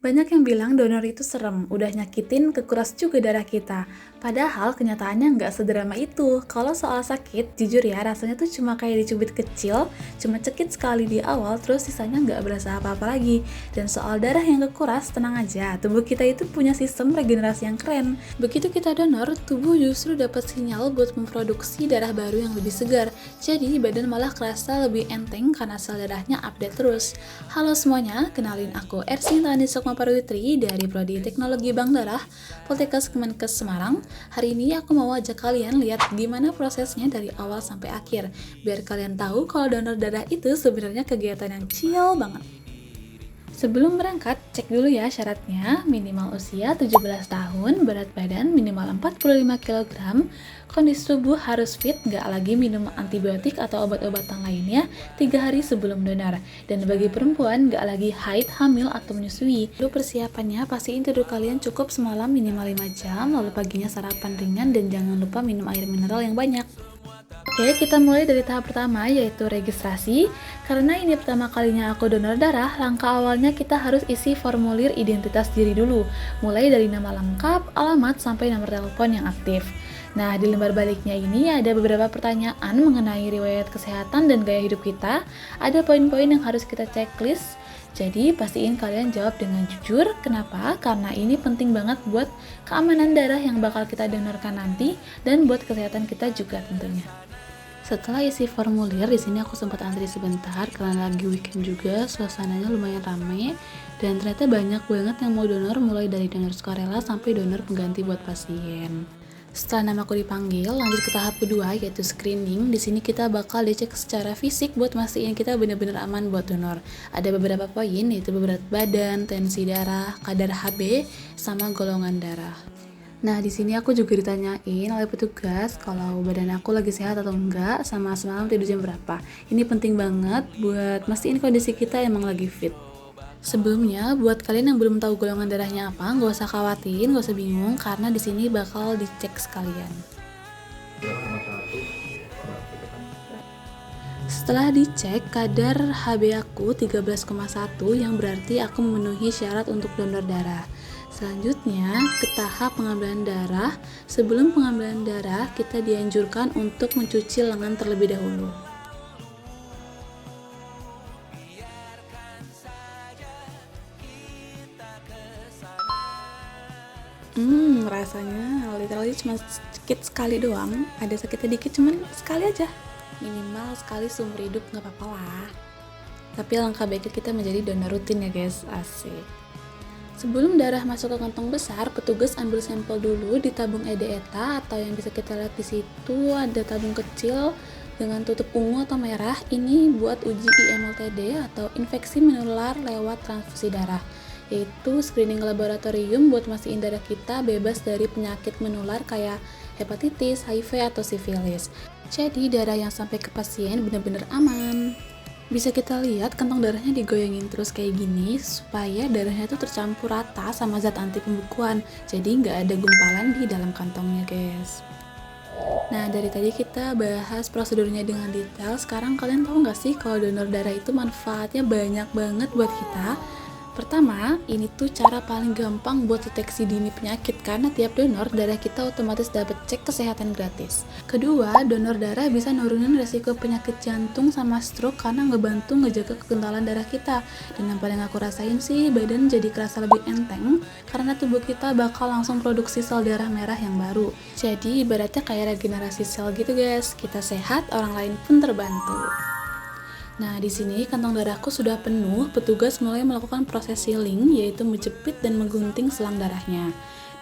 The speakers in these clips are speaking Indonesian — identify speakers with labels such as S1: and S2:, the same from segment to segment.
S1: Banyak yang bilang donor itu serem, udah nyakitin kekuras juga darah kita. Padahal kenyataannya nggak sederama itu. Kalau soal sakit, jujur ya rasanya tuh cuma kayak dicubit kecil, cuma cekit sekali di awal, terus sisanya nggak berasa apa-apa lagi. Dan soal darah yang kekuras, tenang aja, tubuh kita itu punya sistem regenerasi yang keren. Begitu kita donor, tubuh justru dapat sinyal buat memproduksi darah baru yang lebih segar. Jadi badan malah kerasa lebih enteng karena sel darahnya update terus. Halo semuanya, kenalin aku Ersin Tani Sukma Parwitri dari Prodi Teknologi Bank Darah, Poltekkes Kemenkes Semarang. Hari ini aku mau ajak kalian lihat gimana prosesnya dari awal sampai akhir, biar kalian tahu kalau donor darah itu sebenarnya kegiatan yang chill banget. Sebelum berangkat, cek dulu ya syaratnya, minimal usia 17 tahun, berat badan minimal 45 kg, kondisi tubuh harus fit, nggak lagi minum antibiotik atau obat-obatan lainnya 3 hari sebelum donor. Dan bagi perempuan, nggak lagi haid, hamil, atau menyusui. Lalu persiapannya, pastiin tidur kalian cukup semalam minimal 5 jam, lalu paginya sarapan ringan dan jangan lupa minum air mineral yang banyak. Oke, kita mulai dari tahap pertama yaitu registrasi. Karena ini pertama kalinya aku donor darah, langkah awalnya kita harus isi formulir identitas diri dulu. Mulai dari nama lengkap, alamat, sampai nomor telepon yang aktif. Nah, di lembar baliknya ini ada beberapa pertanyaan mengenai riwayat kesehatan dan gaya hidup kita. Ada poin-poin yang harus kita checklist. Jadi, pastiin kalian jawab dengan jujur. Kenapa? Karena ini penting banget buat keamanan darah yang bakal kita donorkan nanti dan buat kesehatan kita juga tentunya. Setelah isi formulir, di sini aku sempat antri sebentar karena lagi weekend juga, suasananya lumayan ramai dan ternyata banyak banget yang mau donor, mulai dari donor sukarela sampai donor pengganti buat pasien. Setelah namaku dipanggil, lanjut ke tahap kedua yaitu screening. Di sini kita bakal dicek secara fisik buat mastiin kita benar-benar aman buat donor. Ada beberapa poin yaitu berat badan, tensi darah, kadar Hb, sama golongan darah. Nah, di sini aku juga ditanyain oleh petugas kalau badan aku lagi sehat atau enggak, sama semalam tidur jam berapa. Ini penting banget buat mastiin kondisi kita emang lagi fit. Sebelumnya, buat kalian yang belum tahu golongan darahnya apa, nggak usah khawatir, nggak usah bingung, karena di sini bakal dicek sekalian. Setelah dicek, kadar Hb aku 13,1 yang berarti aku memenuhi syarat untuk donor darah. Selanjutnya, ke tahap pengambilan darah. Sebelum pengambilan darah, kita dianjurkan untuk mencuci lengan terlebih dahulu. Rasanya literally cuma sakit sekali doang. Ada sakitnya dikit, cuman sekali aja. Minimal sekali seumur hidup nggak apa-apa lah. Tapi langkah baiknya kita menjadi donor rutin ya guys, asik. Sebelum darah masuk ke kantong besar, petugas ambil sampel dulu di tabung EDETA atau yang bisa kita lihat di situ ada tabung kecil dengan tutup ungu atau merah. Ini buat uji IMLTD atau infeksi menular lewat transfusi darah, yaitu screening laboratorium buat mastiin darah kita bebas dari penyakit menular kayak hepatitis, HIV, atau sifilis. Jadi darah yang sampai ke pasien benar-benar aman. Bisa kita lihat kantong darahnya digoyangin terus kayak gini supaya darahnya itu tercampur rata sama zat anti pembekuan, jadi nggak ada gumpalan di dalam kantongnya guys. Nah, dari tadi kita bahas prosedurnya dengan detail. Sekarang kalian tahu nggak sih kalau donor darah itu manfaatnya banyak banget buat kita? Pertama, ini tuh cara paling gampang buat deteksi dini penyakit karena tiap donor darah kita otomatis dapat cek kesehatan gratis. Kedua, donor darah bisa nurunin resiko penyakit jantung sama stroke karena ngebantu ngejaga kekentalan darah kita. Dan yang paling aku rasain sih, badan jadi kerasa lebih enteng karena tubuh kita bakal langsung produksi sel darah merah yang baru. Jadi ibaratnya kayak regenerasi sel gitu guys. Kita sehat, orang lain pun terbantu. Nah, di sini kantong darahku sudah penuh. Petugas mulai melakukan proses sealing, yaitu menjepit dan menggunting selang darahnya.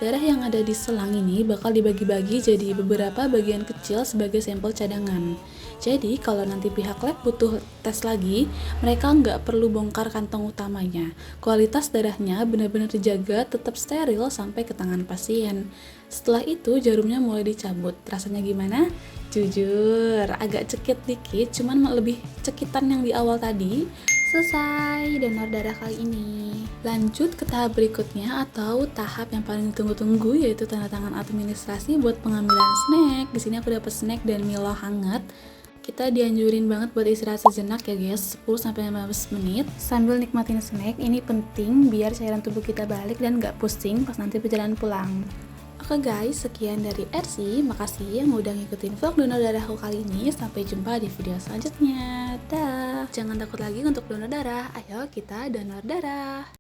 S1: Darah yang ada di selang ini bakal dibagi-bagi jadi beberapa bagian kecil sebagai sampel cadangan. Jadi, kalau nanti pihak lab butuh tes lagi, mereka nggak perlu bongkar kantong utamanya. Kualitas darahnya benar-benar dijaga tetap steril sampai ke tangan pasien. Setelah itu, jarumnya mulai dicabut. Rasanya gimana? Jujur, agak cekit dikit, cuman lebih cekitan yang di awal tadi. Selesai donor darah kali ini. Lanjut ke tahap berikutnya atau tahap yang paling ditunggu-tunggu, yaitu tanda tangan administrasi buat pengambilan snack. Di sini aku dapat snack dan Milo hangat. kita dianjurin banget buat istirahat sejenak ya guys, 10-15 menit sambil nikmatin snack. Ini penting biar cairan tubuh kita balik dan gak pusing pas nanti perjalanan pulang. Oke guys, sekian dari RC. Makasih yang udah ngikutin vlog donor darahku kali ini. Sampai jumpa di video selanjutnya. Dah. Jangan takut lagi untuk donor darah. Ayo kita donor darah.